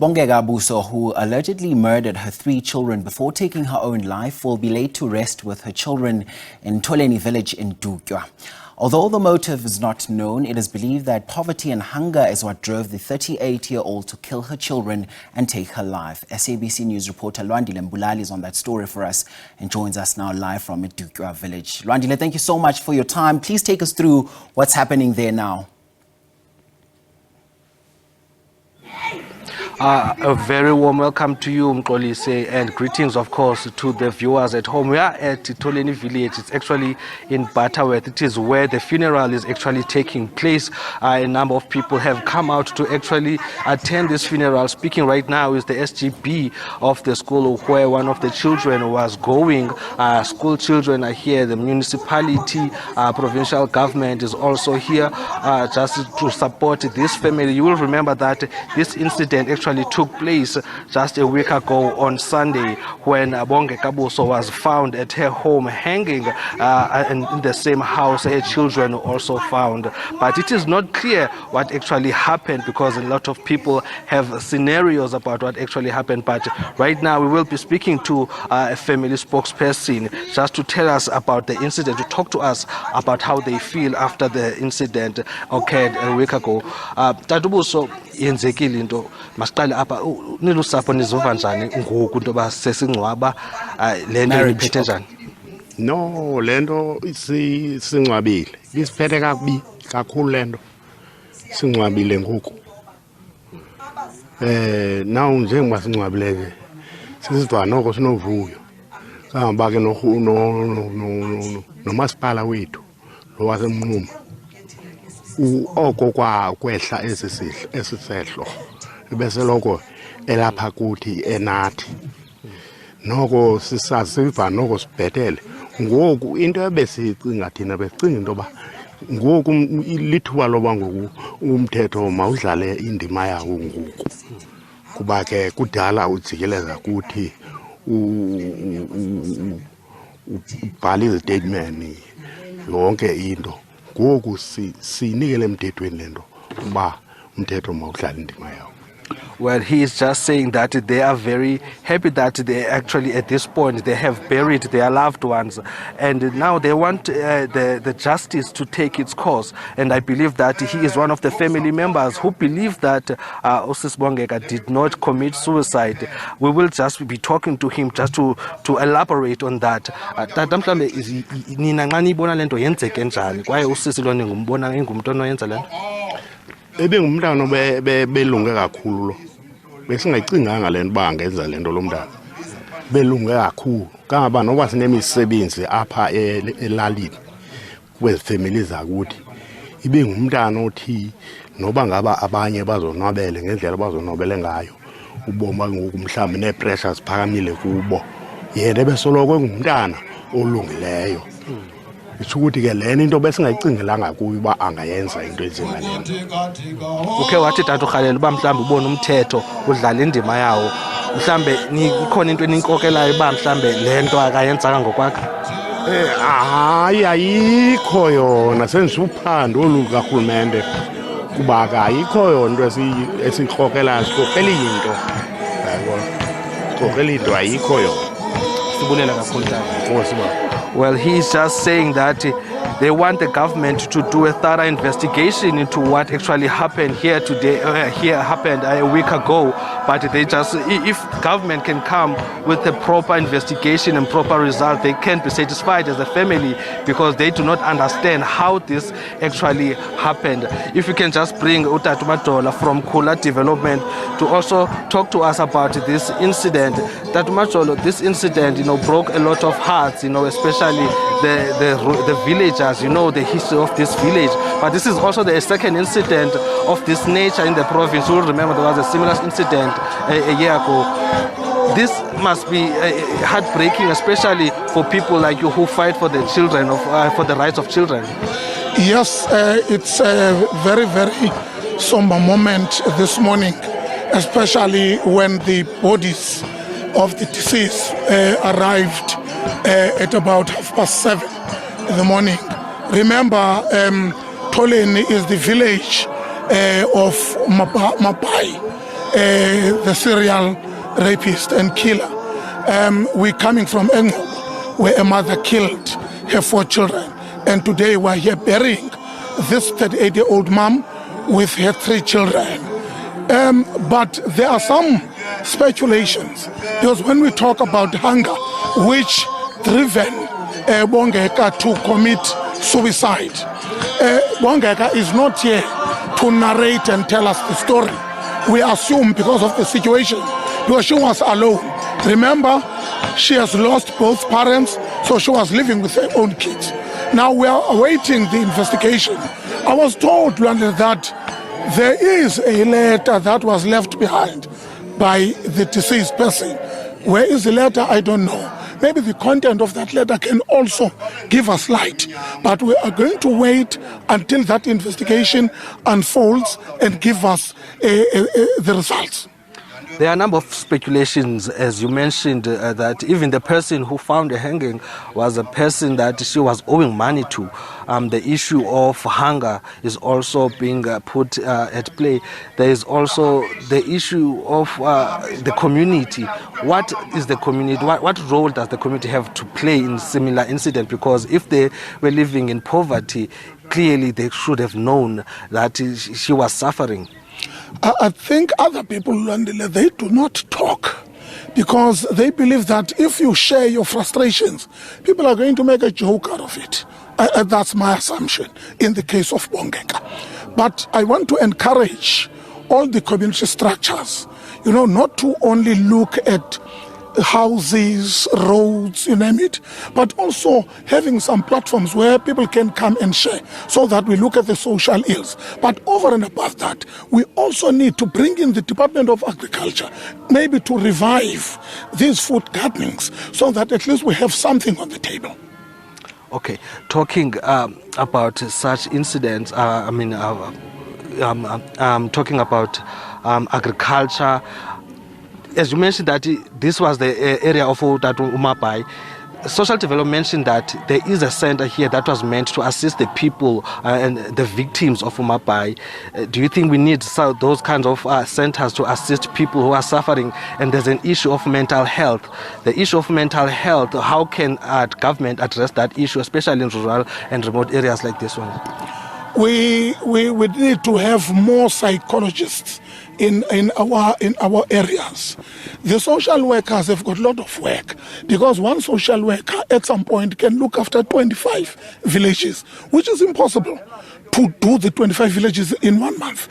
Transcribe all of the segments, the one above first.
Bongeka Buso, who allegedly murdered her 3 children before taking her own life, will be laid to rest with her children in Tholeni village in Dutywa. Although the motive is not known, it is believed that poverty and hunger is what drove the 38-year-old to kill her children and take her life. SABC News reporter Lwandile Mbulali is on that story for us and joins us now live from Dutywa village. Lwandile, thank you so much for your time. Please take us through what's happening there now. A very warm welcome to you, Mkolise, and greetings, of course, to the viewers at home. We are at Tholeni village. It's actually in Butterworth. It is where the funeral is actually taking place. A number of people have come out to actually attend this funeral. Speaking right now is the SGB of the school where one of the children was going. School children are here. The municipality, provincial government is also here just to support this family. You will remember that this incident actually took place just a week ago on Sunday when Bongeka Buso was found at her home hanging, and in the same house her children were also found. But it is not clear what actually happened because a lot of people have scenarios about what actually happened. But right now we will be speaking to a family spokesperson just to tell us about the incident, to talk to us about how they feel after the incident occurred a week ago. Tata Buso, yenzekile into masiqale apha nilusapho nizova njani ngoku into ba sesingcwaba lento iphethe njani? No, lento singcwabile isiphethe kakubi kakhulu lento singcwabile ngoku now njengoba singcwabile ke sizidwa noko sinovuyo kangaba ke nomasipala wethu lo wasemnquma oko kwehla esisehlo bese lokho elapha kuthi enathi noko sisasiva noko sibhetele ngoku into ebesicinga thina besicinga into ba ngoku lithuba loba ngoku umthetho mawudlale indima yawo ngoku kuba ke kudala ujikeleza kuthi ubhali istatement yonke into ngoku sinikele emthethweni lento uba umthetho mawudlala indima yawo. Well, he is just saying that they are very happy that they actually at this point they have buried their loved ones and now they want the justice to take its course, and I believe that he is one of the family members who believe that Osis Bongeka did not commit suicide. We will just be talking to him just to elaborate on that. Tata mhlambe nina nxa niyibona lento yenzeke njani kwaye usisi lo ningumbona engumntu onoyenza lento? Ebengumntana belunge kakhulu lo besingayicinganga lento ba angenza lento lo mntana belunge kakhulu kangaba noba sinemisebenzi apha elalini kwezi family zakuthi ibengumntana othi noba ngaba abanye bazonwabele ngendlela bazonwabele ngayo uboma ngoku mhlawumbe nepressure siphakamile kubo yena besoloko engumntana olungileyo. Ukuthi ke lena into besingayicingelanga kuyo ba angayenza into ezingalena. Ukhe wathi tata uRhalela uba mhlawumbe ubona umthetho udlala indima yawo mhlawumbe ikhona into eninkokelayo ba mhlawumbe lento akayenzanga ngokwakhe? Hayi ayikho yona senisuphando olukarhulumente kuba ayikho yonto esikrokelayo sikrokela into yayibona sikrokela into ayikho yona. Sibulela kakhulu tata. Well, he's just saying that they want the government to do a thorough investigation into what actually happened here today. Happened a week ago, but they just, if government can come with a proper investigation and proper result, they can be satisfied as a family because they do not understand how this actually happened. If you can just bring Utatu Matola from Kula Development to also talk to us about this incident. Tatu Matola, this incident, broke a lot of hearts, especially the villagers, the history of this village. But this is also the second incident of this nature in the province. You will remember there was a similar incident a year ago. This must be heartbreaking, especially for people like you who fight for the children, for the rights of children. Yes, it's a very, very somber moment this morning, especially when the bodies of the deceased arrived at about 7:30 in the morning. Remember, Tholeni is the village of Mapai, the serial rapist and killer. We're coming from England, where a mother killed her 4 children. And today we're here burying this 38-year-old mom with her 3 children. But there are some speculations, because when we talk about hunger, which driven Bongeka to commit suicide, Bongeka is not here to narrate and tell us the story. We assume because of the situation, because she was alone. Remember, she has lost both parents, so she was living with her own kids. Now we are awaiting the investigation. I was told, Lwandile, that there is a letter that was left behind by the deceased person. Where is the letter? I don't know. Maybe the content of that letter can also give us light. But we are going to wait until that investigation unfolds and give us the results. There are a number of speculations, as you mentioned, that even the person who found the hanging was a person that she was owing money to. The issue of hunger is also being put at play. There is also the issue of the community. What is the community? What role does the community have to play in similar incident? Because if they were living in poverty, clearly they should have known that she was suffering. I think other people, Lwandile, they do not talk because they believe that if you share your frustrations, people are going to make a joke out of it. That's my assumption in the case of Bongeka. But I want to encourage all the community structures, not to only look at houses, roads, you name it, but also having some platforms where people can come and share so that we look at the social ills. But over and above that, we also need to bring in the Department of Agriculture, maybe to revive these food gardenings so that at least we have something on the table. Okay, talking about such incidents, talking about agriculture. As you mentioned that this was the area of Umabai, social development mentioned that there is a center here that was meant to assist the people and the victims of Umabai. Do you think we need those kinds of centers to assist people who are suffering? And there's an issue of mental health. The issue of mental health, how can government address that issue, especially in rural and remote areas like this one? We need to have more psychologists in our areas. The social workers have got a lot of work because one social worker at some point can look after 25 villages, which is impossible to do the 25 villages in 1 month.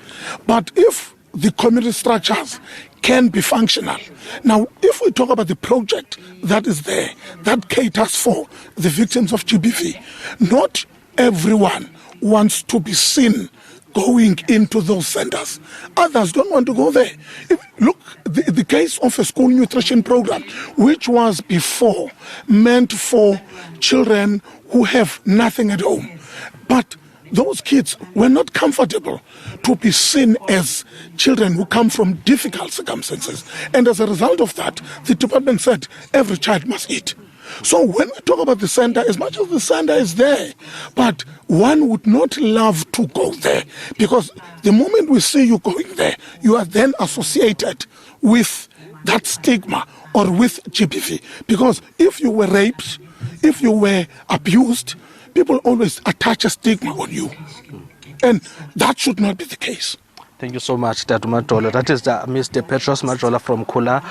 But if the community structures can be functional. Now, if we talk about the project that is there, that caters for the victims of GBV, not everyone wants to be seen going into those centers. Others don't want to go there. Look, the case of a school nutrition program, which was before meant for children who have nothing at home. But those kids were not comfortable to be seen as children who come from difficult circumstances. And as a result of that, the department said every child must eat. So when we talk about the center, as much as the center is there, but one would not love to go there because the moment we see you going there, you are then associated with that stigma or with GBV. Because if you were raped, if you were abused, people always attach a stigma on you. And that should not be the case. Thank you so much, Tatu Majola. That is Mr. Petros Majola from Kula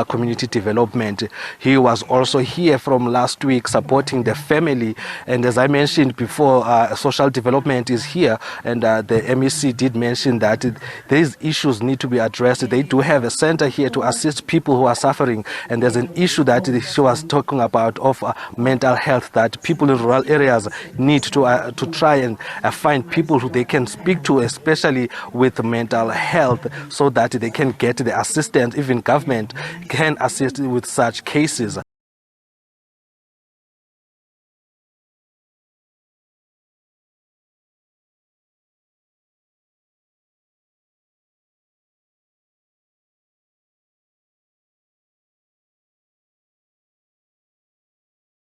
Community Development. He was also here from last week supporting the family. And as I mentioned before, social development is here. And the MEC did mention that these issues need to be addressed. They do have a center here to assist people who are suffering. And there's an issue that she was talking about of mental health, that people in rural areas need to try and find people who they can speak to, especially with mental health, so that they can get the assistance. Even government can assist with such cases.